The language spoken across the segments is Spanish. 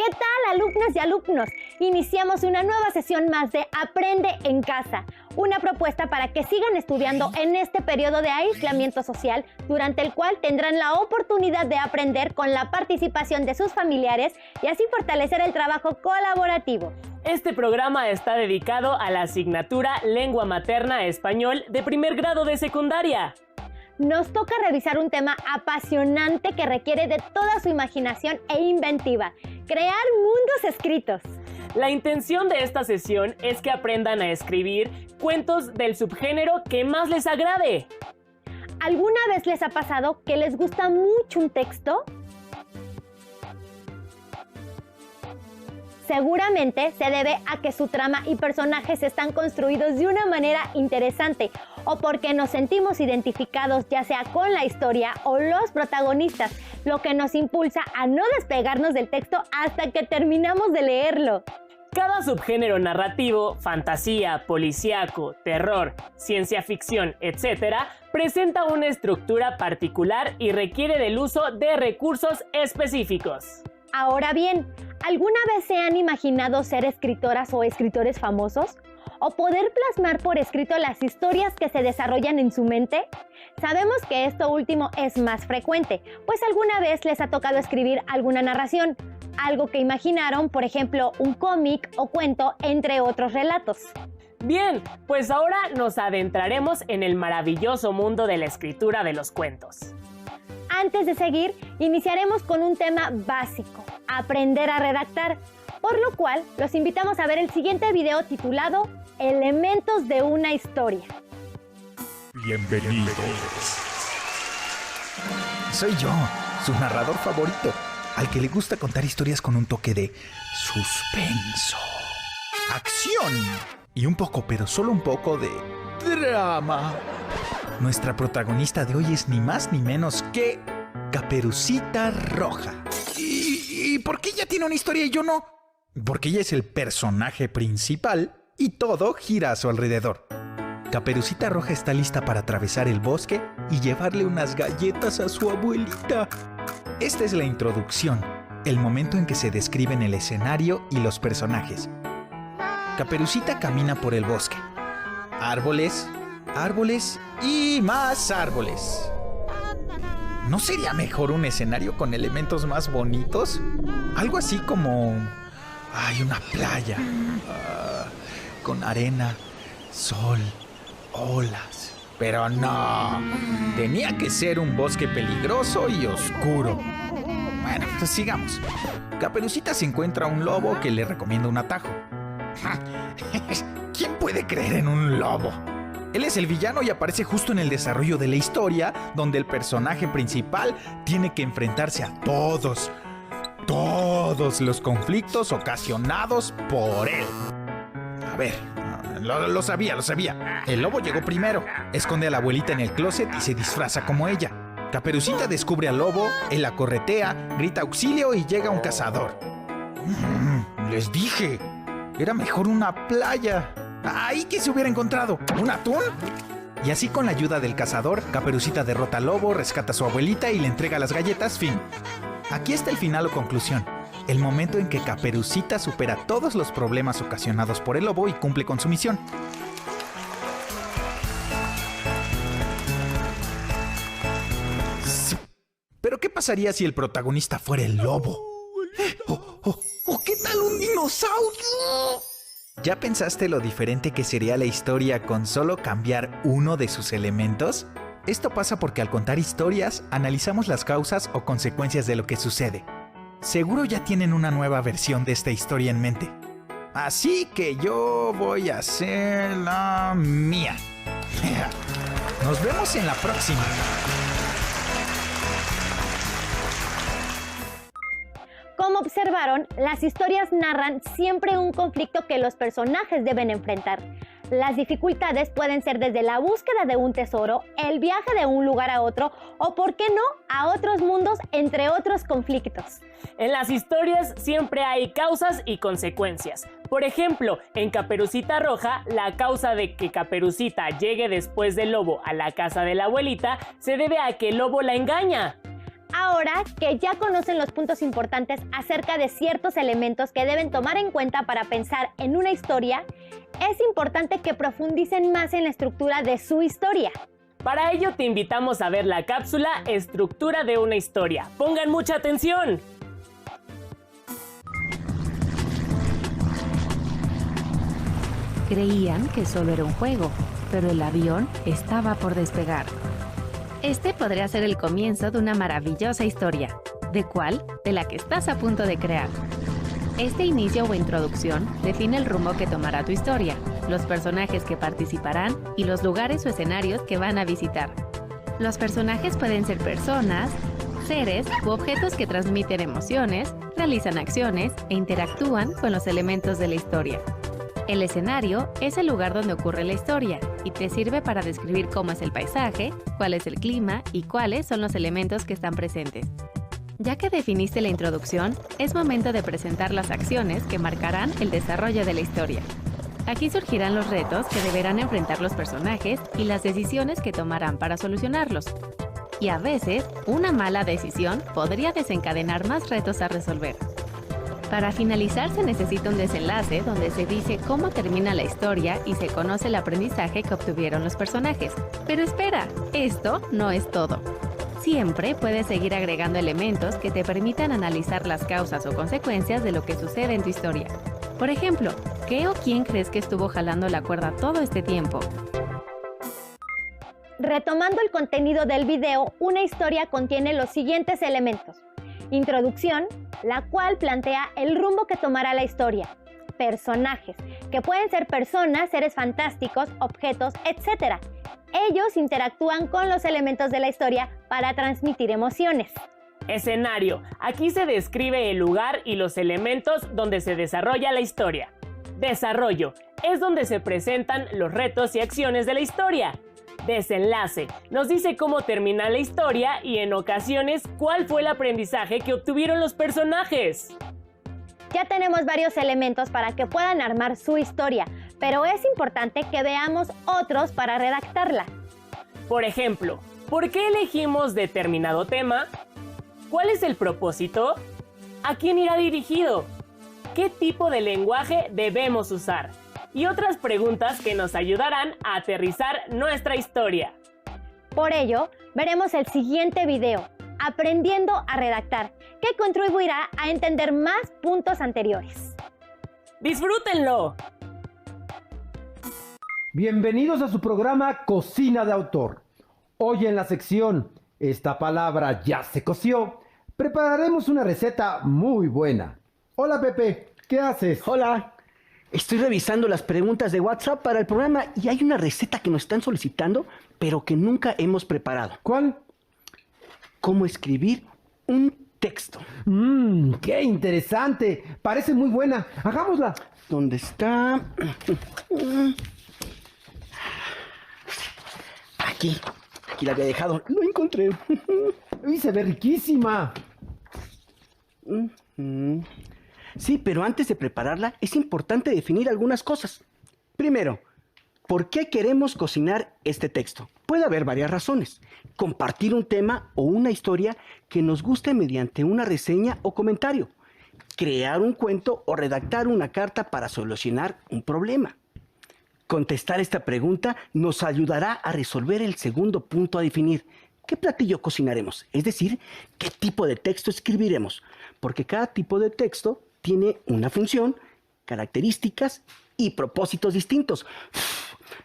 ¿Qué tal, alumnas y alumnos? Iniciamos una nueva sesión más de Aprende en Casa, una propuesta para que sigan estudiando en este periodo de aislamiento social, durante el cual tendrán la oportunidad de aprender con la participación de sus familiares y así fortalecer el trabajo colaborativo. Este programa está dedicado a la asignatura Lengua Materna Español de primer grado de secundaria. Nos toca revisar un tema apasionante que requiere de toda su imaginación e inventiva: crear mundos escritos. La intención de esta sesión es que aprendan a escribir cuentos del subgénero que más les agrade. ¿Alguna vez les ha pasado que les gusta mucho un texto? Seguramente se debe a que su trama y personajes están construidos de una manera interesante, o porque nos sentimos identificados ya sea con la historia o los protagonistas, lo que nos impulsa a no despegarnos del texto hasta que terminamos de leerlo. Cada subgénero narrativo, fantasía, policíaco, terror, ciencia ficción, etc., presenta una estructura particular y requiere del uso de recursos específicos. Ahora bien, ¿alguna vez se han imaginado ser escritoras o escritores famosos? ¿O poder plasmar por escrito las historias que se desarrollan en su mente? Sabemos que esto último es más frecuente, pues alguna vez les ha tocado escribir alguna narración, algo que imaginaron, por ejemplo, un cómic o cuento, entre otros relatos. Bien, pues ahora nos adentraremos en el maravilloso mundo de la escritura de los cuentos. Antes de seguir, iniciaremos con un tema básico: aprender a redactar, por lo cual los invitamos a ver el siguiente video titulado Elementos de una historia. Bienvenidos. Soy yo, su narrador favorito, al que le gusta contar historias con un toque de suspenso, acción y un poco, pero solo un poco, de drama. Nuestra protagonista de hoy es ni más ni menos que Caperucita Roja. ¿Y por qué ella tiene una historia y yo no? Porque ella es el personaje principal y todo gira a su alrededor. Caperucita Roja está lista para atravesar el bosque y llevarle unas galletas a su abuelita. Esta es la introducción, el momento en que se describen el escenario y los personajes. Caperucita camina por el bosque. Árboles, árboles y más árboles. ¿No sería mejor un escenario con elementos más bonitos? Algo así como... una playa. Con arena, sol, olas. Pero no. Tenía que ser un bosque peligroso y oscuro. Bueno, pues sigamos. Caperucita se encuentra a un lobo que le recomienda un atajo. ¿Quién puede creer en un lobo? Él es el villano y aparece justo en el desarrollo de la historia, donde el personaje principal tiene que enfrentarse a todos los conflictos ocasionados por él. A ver, lo sabía. El lobo llegó primero, esconde a la abuelita en el closet y se disfraza como ella. Caperucita descubre al lobo, él la corretea, grita auxilio y llega un cazador. Les dije, era mejor una playa. ¡Ay, que se hubiera encontrado! ¿Un atún? Y así, con la ayuda del cazador, Caperucita derrota al lobo, rescata a su abuelita y le entrega las galletas. Fin. Aquí está el final o conclusión. El momento en que Caperucita supera todos los problemas ocasionados por el lobo y cumple con su misión. ¿Pero qué pasaría si el protagonista fuera el lobo? ¿O qué tal un dinosaurio? ¿Ya pensaste lo diferente que sería la historia con solo cambiar uno de sus elementos? Esto pasa porque al contar historias, analizamos las causas o consecuencias de lo que sucede. Seguro ya tienen una nueva versión de esta historia en mente. Así que yo voy a hacer la mía. Nos vemos en la próxima. Como observaron, las historias narran siempre un conflicto que los personajes deben enfrentar. Las dificultades pueden ser desde la búsqueda de un tesoro, el viaje de un lugar a otro o, ¿por qué no?, a otros mundos, entre otros conflictos. En las historias siempre hay causas y consecuencias. Por ejemplo, en Caperucita Roja, la causa de que Caperucita llegue después del lobo a la casa de la abuelita se debe a que el lobo la engaña. Ahora que ya conocen los puntos importantes acerca de ciertos elementos que deben tomar en cuenta para pensar en una historia, es importante que profundicen más en la estructura de su historia. Para ello te invitamos a ver la cápsula Estructura de una historia. ¡Pongan mucha atención! Creían que solo era un juego, pero el avión estaba por despegar. Este podría ser el comienzo de una maravillosa historia. ¿De cuál? De la que estás a punto de crear. Este inicio o introducción define el rumbo que tomará tu historia, los personajes que participarán y los lugares o escenarios que van a visitar. Los personajes pueden ser personas, seres u objetos que transmiten emociones, realizan acciones e interactúan con los elementos de la historia. El escenario es el lugar donde ocurre la historia y te sirve para describir cómo es el paisaje, cuál es el clima y cuáles son los elementos que están presentes. Ya que definiste la introducción, es momento de presentar las acciones que marcarán el desarrollo de la historia. Aquí surgirán los retos que deberán enfrentar los personajes y las decisiones que tomarán para solucionarlos. Y a veces, una mala decisión podría desencadenar más retos a resolver. Para finalizar se necesita un desenlace donde se dice cómo termina la historia y se conoce el aprendizaje que obtuvieron los personajes. Pero espera, esto no es todo. Siempre puedes seguir agregando elementos que te permitan analizar las causas o consecuencias de lo que sucede en tu historia. Por ejemplo, ¿qué o quién crees que estuvo jalando la cuerda todo este tiempo? Retomando el contenido del video, una historia contiene los siguientes elementos. Introducción, la cual plantea el rumbo que tomará la historia. Personajes, que pueden ser personas, seres fantásticos, objetos, etc. Ellos interactúan con los elementos de la historia para transmitir emociones. Escenario. Aquí se describe el lugar y los elementos donde se desarrolla la historia. Desarrollo. Es donde se presentan los retos y acciones de la historia. Desenlace. Nos dice cómo termina la historia y en ocasiones cuál fue el aprendizaje que obtuvieron los personajes. Ya tenemos varios elementos para que puedan armar su historia, pero es importante que veamos otros para redactarla. Por ejemplo, ¿por qué elegimos determinado tema? ¿Cuál es el propósito? ¿A quién irá dirigido? ¿Qué tipo de lenguaje debemos usar? Y otras preguntas que nos ayudarán a aterrizar nuestra historia. Por ello, veremos el siguiente video, Aprendiendo a redactar, que contribuirá a entender más puntos anteriores. ¡Disfrútenlo! Bienvenidos a su programa Cocina de Autor. Hoy en la sección Esta palabra ya se coció, prepararemos una receta muy buena. Hola Pepe, ¿qué haces? Hola, estoy revisando las preguntas de WhatsApp para el programa y hay una receta que nos están solicitando, pero que nunca hemos preparado. ¿Cuál? ¿Cómo escribir un texto? ¡Qué interesante! Parece muy buena. Hagámosla. ¿Dónde está? Aquí la había dejado. Lo encontré. ¡Uy, se ve riquísima! Sí, pero antes de prepararla es importante definir algunas cosas. Primero, ¿por qué queremos cocinar este texto? Puede haber varias razones. Compartir un tema o una historia que nos guste mediante una reseña o comentario. Crear un cuento o redactar una carta para solucionar un problema. Contestar esta pregunta nos ayudará a resolver el segundo punto a definir. ¿Qué platillo cocinaremos? Es decir, ¿qué tipo de texto escribiremos? Porque cada tipo de texto tiene una función, características y propósitos distintos.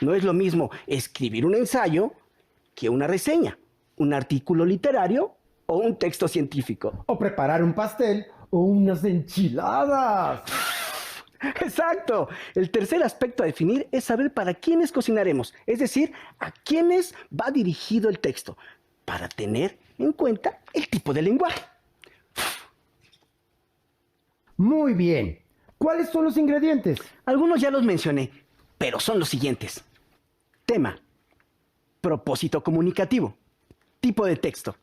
No es lo mismo escribir un ensayo que una reseña, un artículo literario o un texto científico. O preparar un pastel o unas enchiladas. Exacto. El tercer aspecto a definir es saber para quiénes cocinaremos, es decir, a quiénes va dirigido el texto, para tener en cuenta el tipo de lenguaje. Muy bien. ¿Cuáles son los ingredientes? Algunos ya los mencioné, pero son los siguientes. Tema. Propósito comunicativo. Tipo de texto.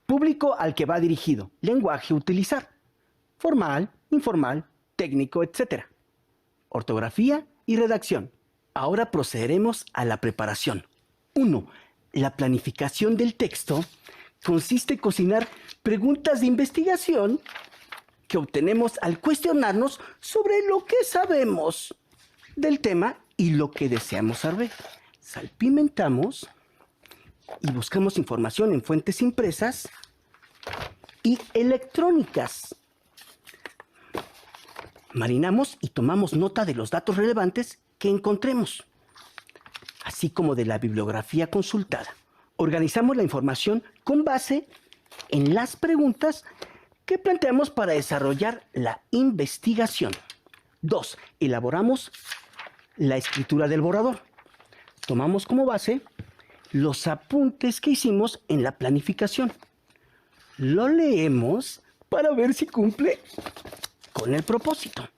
Público al que va dirigido. Lenguaje a utilizar. Formal, informal, técnico, etc. Ortografía y redacción. Ahora procederemos a la preparación. 1. La planificación del texto consiste en cocinar preguntas de investigación que obtenemos al cuestionarnos sobre lo que sabemos del tema y lo que deseamos saber. Salpimentamos y buscamos información en fuentes impresas y electrónicas. Marinamos y tomamos nota de los datos relevantes que encontremos, así como de la bibliografía consultada. Organizamos la información con base en las preguntas que planteamos para desarrollar la investigación. 2. Elaboramos la escritura del borrador. Tomamos como base los apuntes que hicimos en la planificación. Lo leemos para ver si cumple con el propósito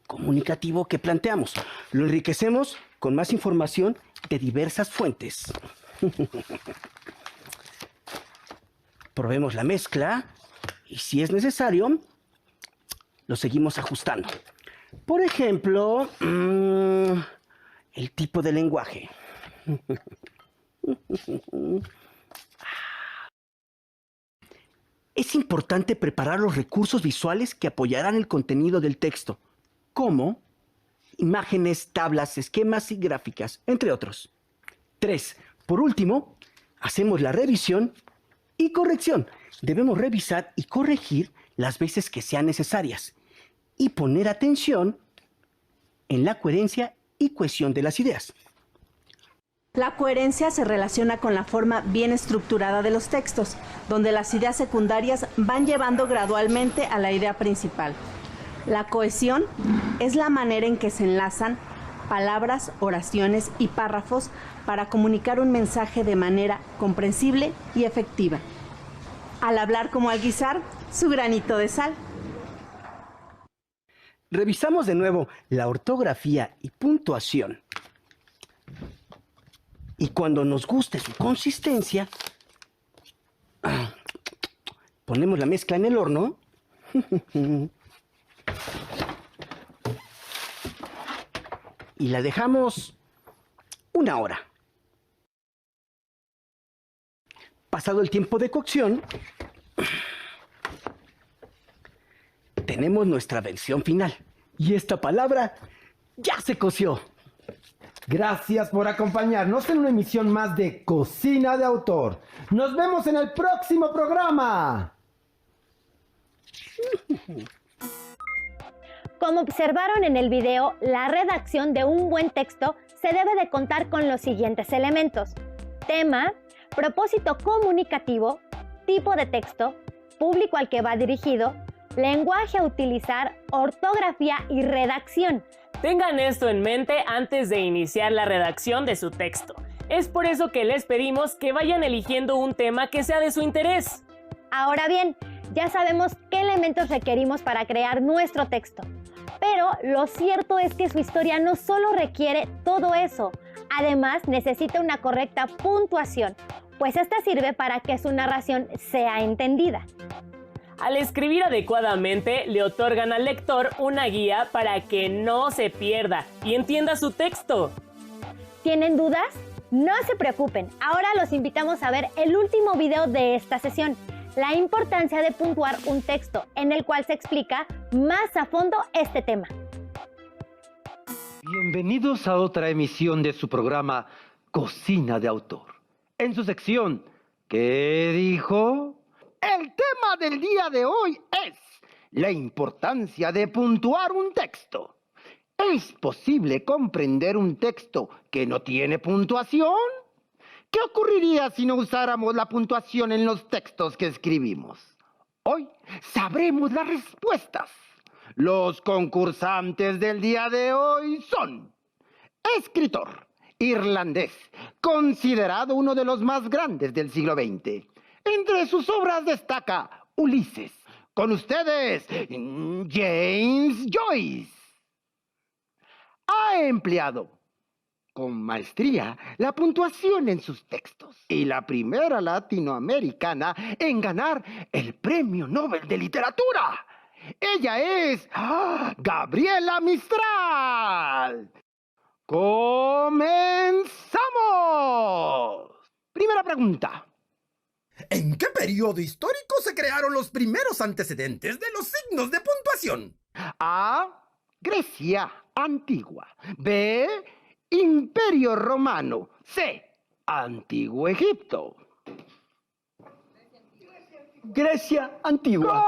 comunicativo que planteamos. Lo enriquecemos con más información de diversas fuentes. Probemos la mezcla y, si es necesario, lo seguimos ajustando. Por ejemplo, el tipo de lenguaje. Es importante preparar los recursos visuales que apoyarán el contenido del texto, como imágenes, tablas, esquemas y gráficas, entre otros. 3. Por último, hacemos la revisión y corrección. Debemos revisar y corregir las veces que sean necesarias y poner atención en la coherencia y cohesión de las ideas. La coherencia se relaciona con la forma bien estructurada de los textos, donde las ideas secundarias van llevando gradualmente a la idea principal. La cohesión es la manera en que se enlazan palabras, oraciones y párrafos para comunicar un mensaje de manera comprensible y efectiva. Al hablar como al guisar, su granito de sal. Revisamos de nuevo la ortografía y puntuación. Y cuando nos guste su consistencia, ponemos la mezcla en el horno. Y la dejamos 1 hora. Pasado el tiempo de cocción, tenemos nuestra versión final. Y esta palabra ya se coció. Gracias por acompañarnos en una emisión más de Cocina de Autor. Nos vemos en el próximo programa. Como observaron en el video, la redacción de un buen texto se debe de contar con los siguientes elementos: tema, propósito comunicativo, tipo de texto, público al que va dirigido, lenguaje a utilizar, ortografía y redacción. Tengan esto en mente antes de iniciar la redacción de su texto. Es por eso que les pedimos que vayan eligiendo un tema que sea de su interés. Ahora bien, ya sabemos qué elementos requerimos para crear nuestro texto. Pero lo cierto es que su historia no solo requiere todo eso, además necesita una correcta puntuación, pues esta sirve para que su narración sea entendida. Al escribir adecuadamente, le otorgan al lector una guía para que no se pierda y entienda su texto. ¿Tienen dudas? No se preocupen, ahora los invitamos a ver el último video de esta sesión, la importancia de puntuar un texto, en el cual se explica más a fondo este tema. Bienvenidos a otra emisión de su programa Cocina de Autor. En su sección, ¿qué dijo? El tema del día de hoy es la importancia de puntuar un texto. ¿Es posible comprender un texto que no tiene puntuación? ¿Qué ocurriría si no usáramos la puntuación en los textos que escribimos? Hoy sabremos las respuestas. Los concursantes del día de hoy son: escritor irlandés, considerado uno de los más grandes del siglo XX. Entre sus obras destaca Ulises. Con ustedes, James Joyce. Ha empleado con maestría la puntuación en sus textos y la primera latinoamericana en ganar el Premio Nobel de Literatura. Ella es Gabriela Mistral. ¡Comenzamos! Primera pregunta. ¿En qué periodo histórico se crearon los primeros antecedentes de los signos de puntuación? A. Grecia antigua. B. Imperio romano. C. Antiguo Egipto. Grecia antigua.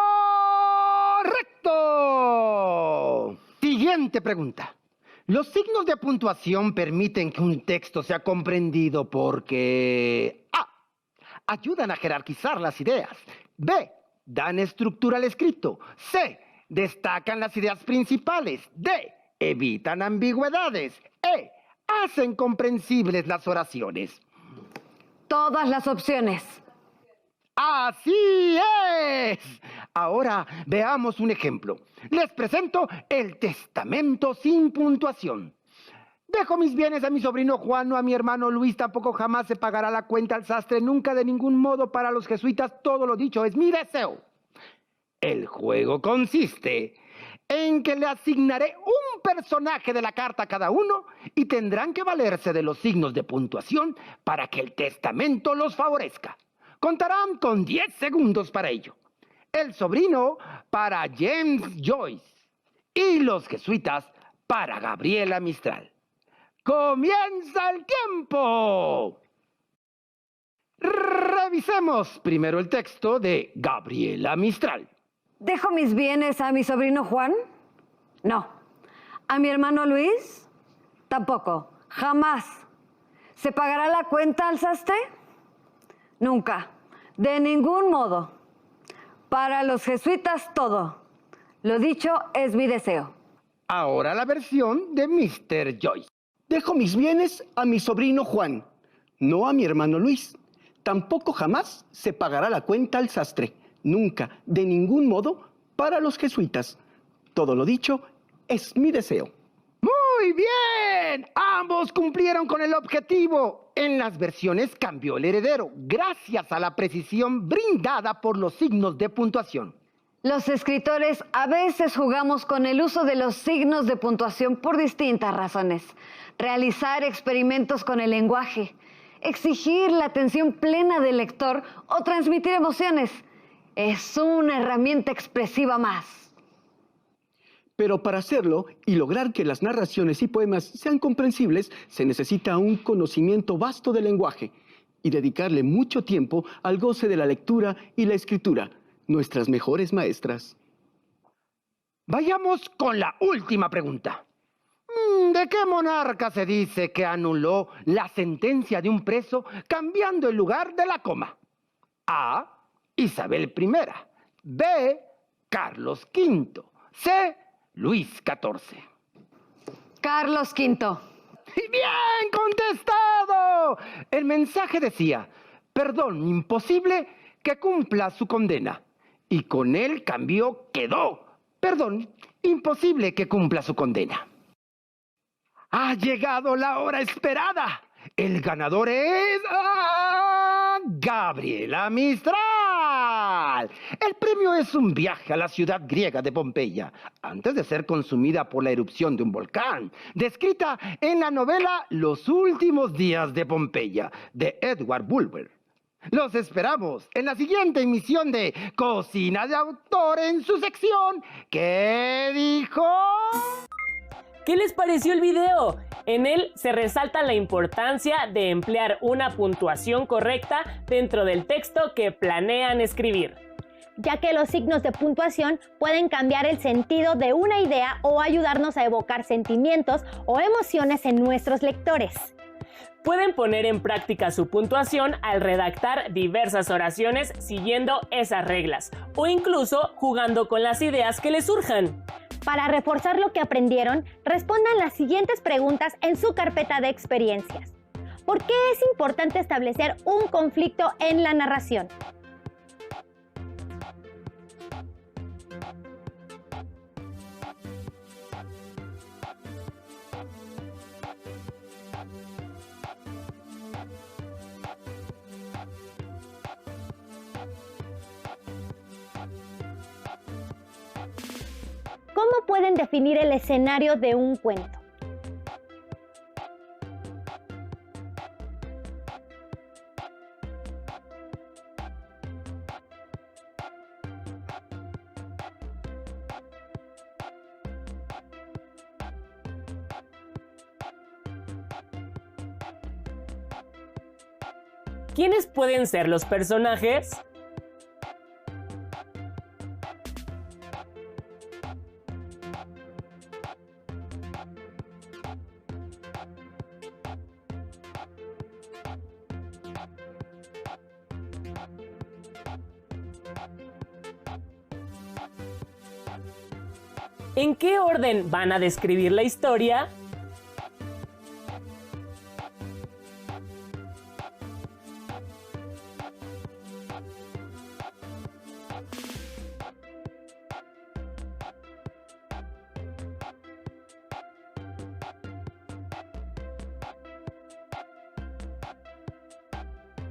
¡Correcto! Siguiente pregunta. Los signos de puntuación permiten que un texto sea comprendido porque A. Ayudan a jerarquizar las ideas. B. Dan estructura al escrito. C. Destacan las ideas principales. D. Evitan ambigüedades. E. Hacen comprensibles las oraciones. Todas las opciones. ¡Así es! Ahora veamos un ejemplo. Les presento el testamento sin puntuación. Dejo mis bienes a mi sobrino Juan o a mi hermano Luis, tampoco jamás se pagará la cuenta al sastre, nunca de ningún modo para los jesuitas, todo lo dicho es mi deseo. El juego consiste en que le asignaré un personaje de la carta a cada uno y tendrán que valerse de los signos de puntuación para que el testamento los favorezca. Contarán con 10 segundos para ello. El sobrino para James Joyce y los jesuitas para Gabriela Mistral. ¡Comienza el tiempo! Revisemos primero el texto de Gabriela Mistral. ¿Dejo mis bienes a mi sobrino Juan? No. ¿A mi hermano Luis? Tampoco. Jamás. ¿Se pagará la cuenta al sastre? Nunca. De ningún modo. Para los jesuitas todo. Lo dicho es mi deseo. Ahora la versión de Mr. Joyce. Dejo mis bienes a mi sobrino Juan, no a mi hermano Luis. Tampoco jamás se pagará la cuenta al sastre. Nunca, de ningún modo, para los jesuitas. Todo lo dicho es mi deseo. ¡Muy bien! Ambos cumplieron con el objetivo. En las versiones cambió el heredero, gracias a la precisión brindada por los signos de puntuación. Los escritores a veces jugamos con el uso de los signos de puntuación por distintas razones. Realizar experimentos con el lenguaje, exigir la atención plena del lector o transmitir emociones. Es una herramienta expresiva más. Pero para hacerlo y lograr que las narraciones y poemas sean comprensibles, se necesita un conocimiento vasto del lenguaje y dedicarle mucho tiempo al goce de la lectura y la escritura, nuestras mejores maestras. Vayamos con la última pregunta. ¿De qué monarca se dice que anuló la sentencia de un preso cambiando el lugar de la coma? A. Isabel I. B. Carlos V. C. Luis XIV. Carlos V. ¡Bien contestado! El mensaje decía, perdón imposible que cumpla su condena. Y con él cambió quedó, perdón imposible que cumpla su condena. Ha llegado la hora esperada. El ganador es Gabriela Mistral. El premio es un viaje a la ciudad griega de Pompeya, antes de ser consumida por la erupción de un volcán, descrita en la novela Los últimos días de Pompeya, de Edward Bulwer. Los esperamos en la siguiente emisión de Cocina de Autor en su sección ¿Qué dijo? ¿Qué les pareció el video? En él se resalta la importancia de emplear una puntuación correcta dentro del texto que planean escribir, ya que los signos de puntuación pueden cambiar el sentido de una idea o ayudarnos a evocar sentimientos o emociones en nuestros lectores. Pueden poner en práctica su puntuación al redactar diversas oraciones siguiendo esas reglas o incluso jugando con las ideas que les surjan. Para reforzar lo que aprendieron, respondan las siguientes preguntas en su carpeta de experiencias. ¿Por qué es importante establecer un conflicto en la narración? ¿Cómo pueden definir el escenario de un cuento? ¿quiénes pueden ser los personajes? ¿En qué orden van a describir la historia?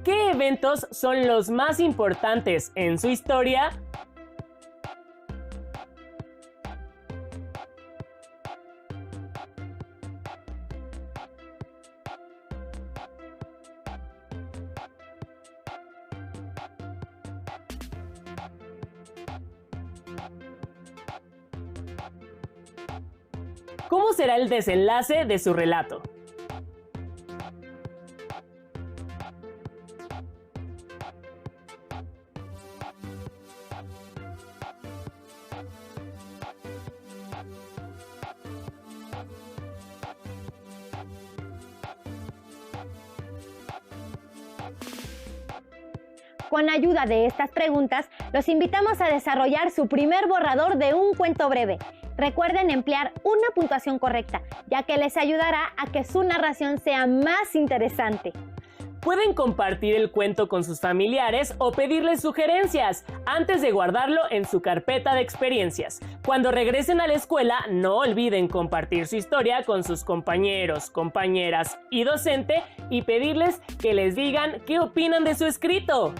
¿Qué eventos son los más importantes en su historia? ¿Cómo será el desenlace de su relato? Con ayuda de estas preguntas, los invitamos a desarrollar su primer borrador de un cuento breve. Recuerden emplear una puntuación correcta, ya que les ayudará a que su narración sea más interesante. Pueden compartir el cuento con sus familiares o pedirles sugerencias antes de guardarlo en su carpeta de experiencias. Cuando regresen a la escuela, no olviden compartir su historia con sus compañeros, compañeras y docente y pedirles que les digan qué opinan de su escrito.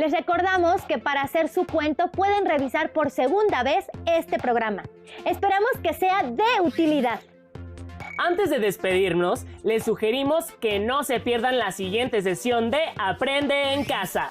Les recordamos que para hacer su cuento pueden revisar por segunda vez este programa. Esperamos que sea de utilidad. Antes de despedirnos, les sugerimos que no se pierdan la siguiente sesión de Aprende en Casa.